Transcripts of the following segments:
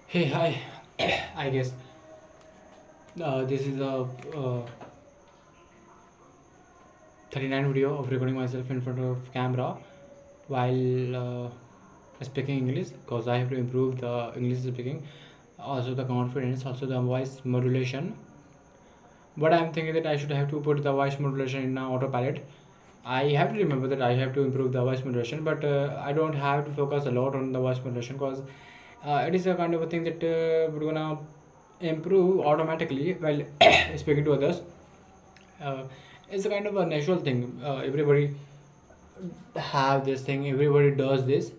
Hey, hi. I guess this is a 39 video of recording myself in front of camera while speaking English because I have to improve the English speaking, also the confidence, also the voice modulation. But I'm thinking that I should have to put the voice modulation in autopilot. I have to remember that I have to improve the voice modulation, but I don't have to focus a lot on the voice modulation because it is a kind of a thing that we're gonna improve automatically while speaking to others. Uh, it's a kind of a natural thing. Everybody have this thing. Everybody does this.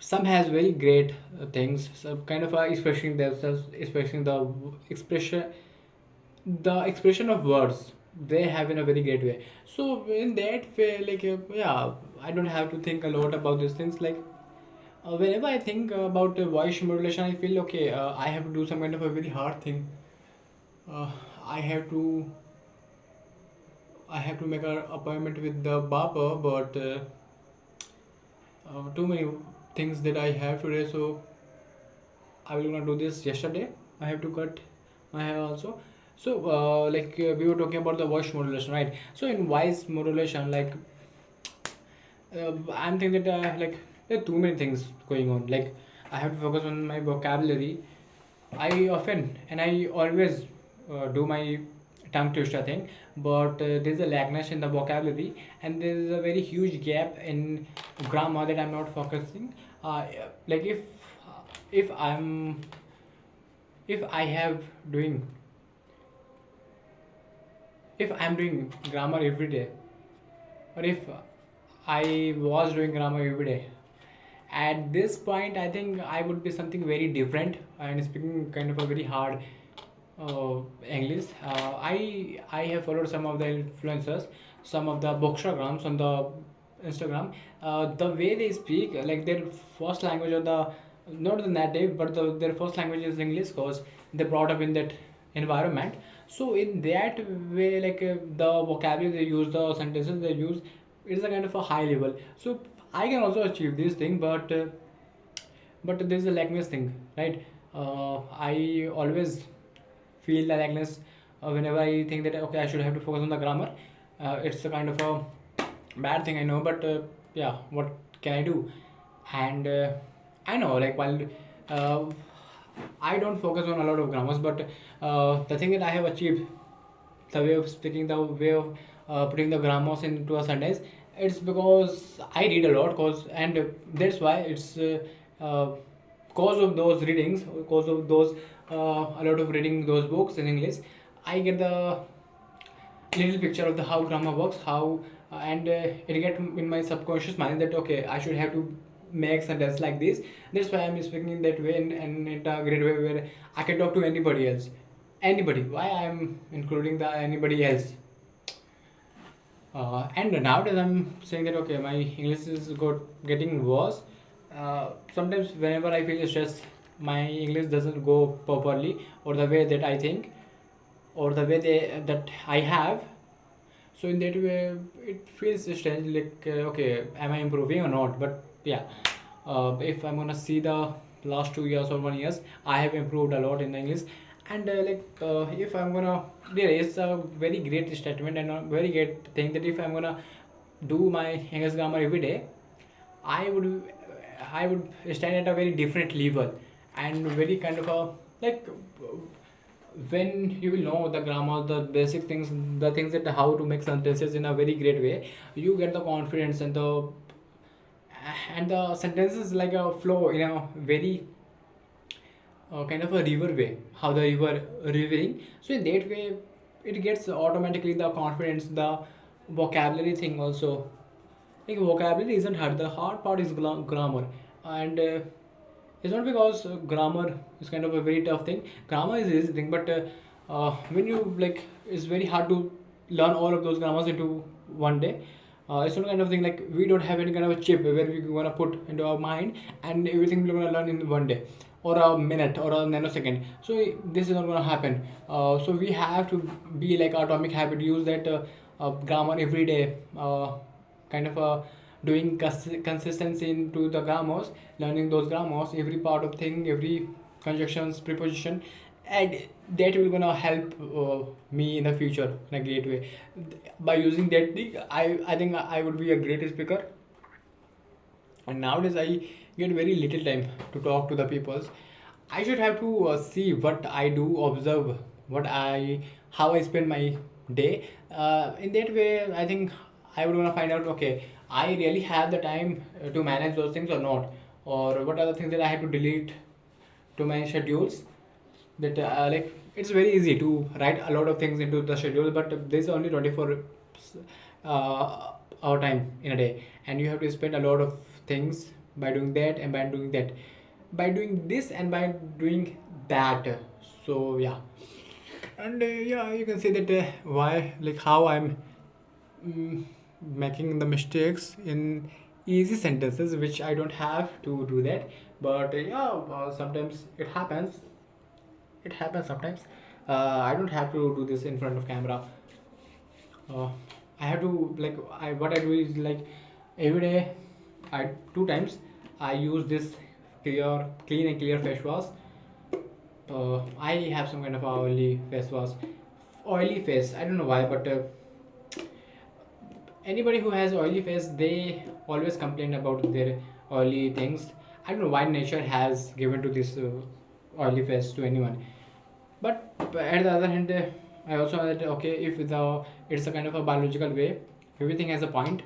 Some has very great things. Some kind of expressing themselves, expressing the expression of words they have in a very great way. So in that way, like yeah, I don't have to think a lot about these things. Like whenever I think about voice modulation, I feel okay. I have to do some kind of a very hard thing. Uh, I have to I have to make an appointment with the barber, but too many things that I have today. So I will gonna do this yesterday. I have to cut my hair also. So we were talking about the voice modulation, right? So in voice modulation, like I'm thinking that there are too many things going on. Like I have to focus on my vocabulary. I often and I always do my tongue twister thing, but there's a lackness in the vocabulary, and there's a very huge gap in grammar that I'm not focusing. Like if I'm if I have doing if I'm doing grammar every day, or if I was doing grammar every day, at this point I think I would be something very different and speaking kind of a very hard English. I have followed some of the influencers, some of the bookstagrams on the Instagram. The way they speak, like their first language or the not the native, but their first language is English because they brought up in that environment. So in that way, like the vocabulary they use, the sentences they use, it is a kind of a high level. So I can also achieve this thing, but there's a lackness thing, right? I always feel the lackness whenever I think that okay, I should have to focus on the grammar. It's a kind of a bad thing, I know, but yeah, what can I do? And I know, like while uh, I don't focus on a lot of grammars, but the thing that I have achieved, the way of speaking, the way of putting the grammars into a sentence, it's because I read a lot, cause and that's why it's cause of those readings, cause of those a lot of reading those books in English, I get the little picture of the how grammar works, how and it get in my subconscious mind that okay, I should have to make sentence like this. That's why I'm speaking in that way, and in a great way where I can talk to anybody else. Anybody, why I'm including the anybody else? And nowadays I'm saying that okay, my English is getting worse. Sometimes whenever I feel stressed, my English doesn't go properly or the way that I think or the way that I have. So in that way, it feels strange. Like okay, am I improving or not? But yeah, if I'm gonna see the last 2 years or 1 years, I have improved a lot in English. And if I'm gonna, there is a very great statement and a very great thing that if I'm gonna do my English grammar every day, I would I would stand at a very different level and very kind of a like when you will know the grammar, the basic things, the things that how to make sentences in a very great way, you get the confidence and the sentences like a flow in a very kind of a river way, how the river rivering. So in that way it gets automatically the confidence, the vocabulary thing also. Like vocabulary isn't hard, the hard part is grammar. And it's not because grammar is kind of a very tough thing. Grammar is easy thing, but when you like it's very hard to learn all of those grammars into one day. It's not kind of thing like we don't have any kind of a chip where we're gonna put into our mind and everything we're gonna learn in one day or a minute or a nanosecond. So this is not gonna happen. So we have to be like atomic habit, use that grammar every day. Kind of doing consistency into the grammars, learning those grammars, every part of thing, every conjunctions, preposition, and that will gonna help me in the future in a great way. By using that thing, I think I would be a great speaker. And nowadays I get very little time to talk to the peoples. I should have to see what I do, observe what I how I spend my day. In that way I think I would want to find out, okay, I really have the time to manage those things or not, or what are the things that I have to delete to my schedules. That like it's very easy to write a lot of things into the schedule, but there's only 24 hour time in a day, and you have to spend a lot of things by doing that and by doing that, by doing this and by doing that. So yeah. And yeah, you can see that why, like how I'm mm, making the mistakes in easy sentences which I don't have to do that. But yeah, sometimes it happens sometimes. I don't have to do this in front of camera. uh, I have to, like, what I do is like every day, I two times I use this clean and clear face wash. I have some kind of oily face wash, oily face. I don't know why, but anybody who has oily face, they always complain about their oily things. I don't know why nature has given to this oily face to anyone. But at the other hand, I also know that, okay, if the it's a kind of a biological way, everything has a point,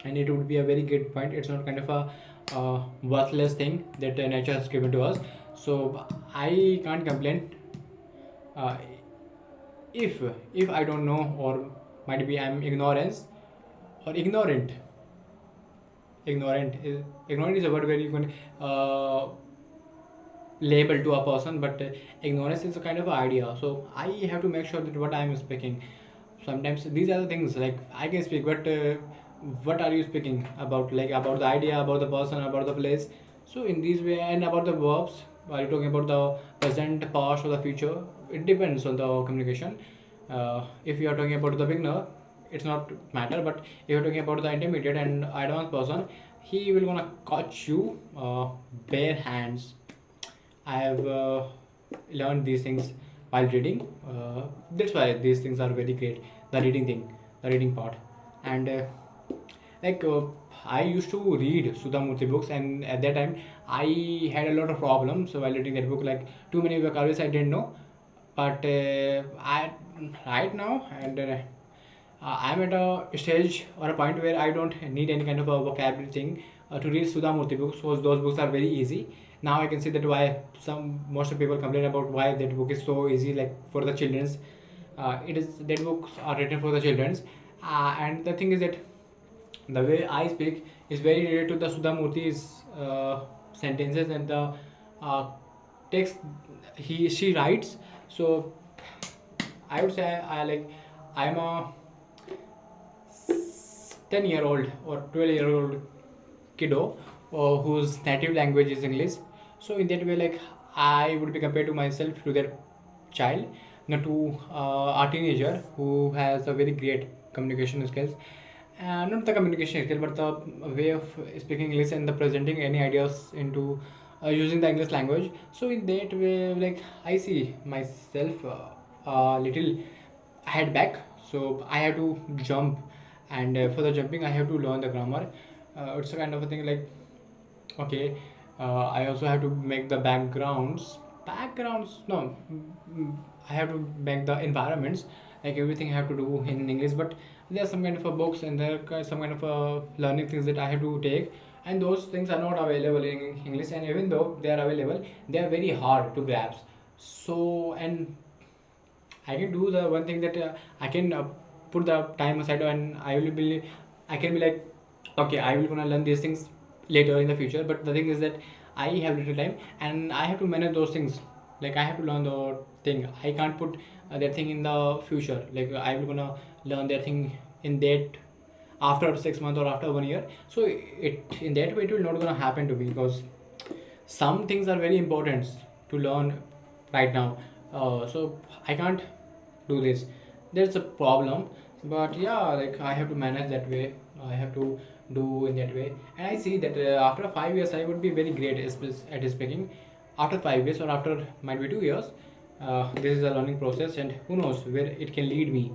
and it would be a very good point. It's not kind of a worthless thing that nature has given to us. So I can't complain. uh, if I don't know, or might be I'm ignorance or ignorant is a word where you can label to a person, but ignorance is a kind of idea. So I have to make sure that what I am speaking, sometimes these are the things, like I can speak, but what are you speaking about, like about the idea, about the person, about the place. So in this way, and about the verbs, are you talking about the present, past, or the future? It depends on the communication. If you are talking about the beginner, it's not matter, but if you're talking about the intermediate and advanced person, he will gonna catch you bare hands. I have learned these things while reading. That's why these things are very great. The reading thing, the reading part, and like I used to read Sudhamurti books, and at that time I had a lot of problems while reading that book. Like too many vocabularies I didn't know, but I right now, and I'm at a stage or a point where I don't need any kind of a vocabulary thing to read Sudhamurti books. So those books are very easy. Now I can see that why some most of people complain about why that book is so easy, like for the childrens. It is that books are written for the childrens, and the thing is that the way I speak is very related to the Sudhamurti's sentences and the uh, text she writes. So I would say I'm a 10-year-old or 12-year-old kiddo whose native language is English. So in that way, like I would be compared to myself to that child, not to a teenager who has a very great communication skills. Not the communication skill, but the way of speaking English and the presenting any ideas into using the English language. So in that way, like I see myself a little head back. So I have to jump, and for the jumping I have to learn the grammar. It's a kind of a thing, like, okay, I also have to make the backgrounds, no, I have to make the environments, like everything I have to do in English. But there are some kind of a books, and there are some kind of learning things that I have to take, and those things are not available in English. And even though they are available, they are very hard to grasp. So, and I can do the one thing that I can put the time aside, and I can be like, okay, I will gonna learn these things later in the future. But the thing is that I have little time, and I have to manage those things. Like I have to learn the thing. I can't put that thing in the future. Like I will gonna learn that thing in that after 6 months or after 1 year. So it in that way it will not gonna happen to me, because some things are very important to learn right now. So I can't do this. There's a problem, but yeah, like I have to manage that way. I have to do in that way, and I see that after 5 years I would be very great at speaking. after 5 years or after might be 2 years, this is a learning process, and who knows where it can lead me,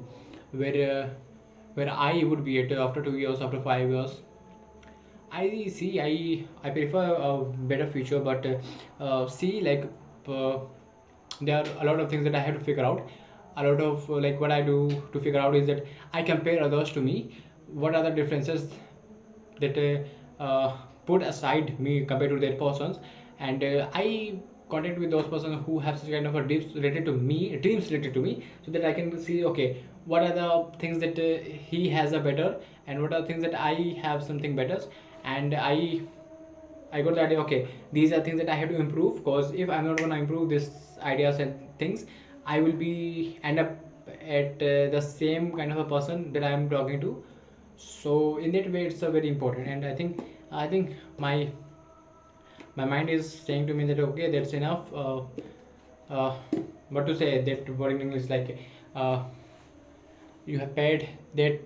where I would be at after 2 years, after 5 years. I prefer a better future, but see, like, uh, there are a lot of things that I have to figure out. A lot of like what I do to figure out is that I compare others to me. What are the differences that put aside me compared to their persons, and I contact with those persons who have such kind of a dreams related to me, so that I can see, okay, what are the things that he has a better, and what are the things that I have something better, and I got the idea. Okay, these are things that I have to improve, because if I'm not gonna improve these ideas and things, I will be end up at the same kind of a person that I am talking to. So in that way, it's a very important, and I think my mind is saying to me that okay, that's enough. Uh, what to say? That word in English, like, uh, you have paid that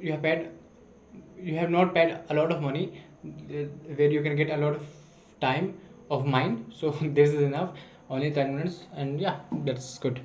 you have paid you have not paid a lot of money, where you can get a lot of time of mind. So this is enough, only 10 minutes, and yeah, that's good.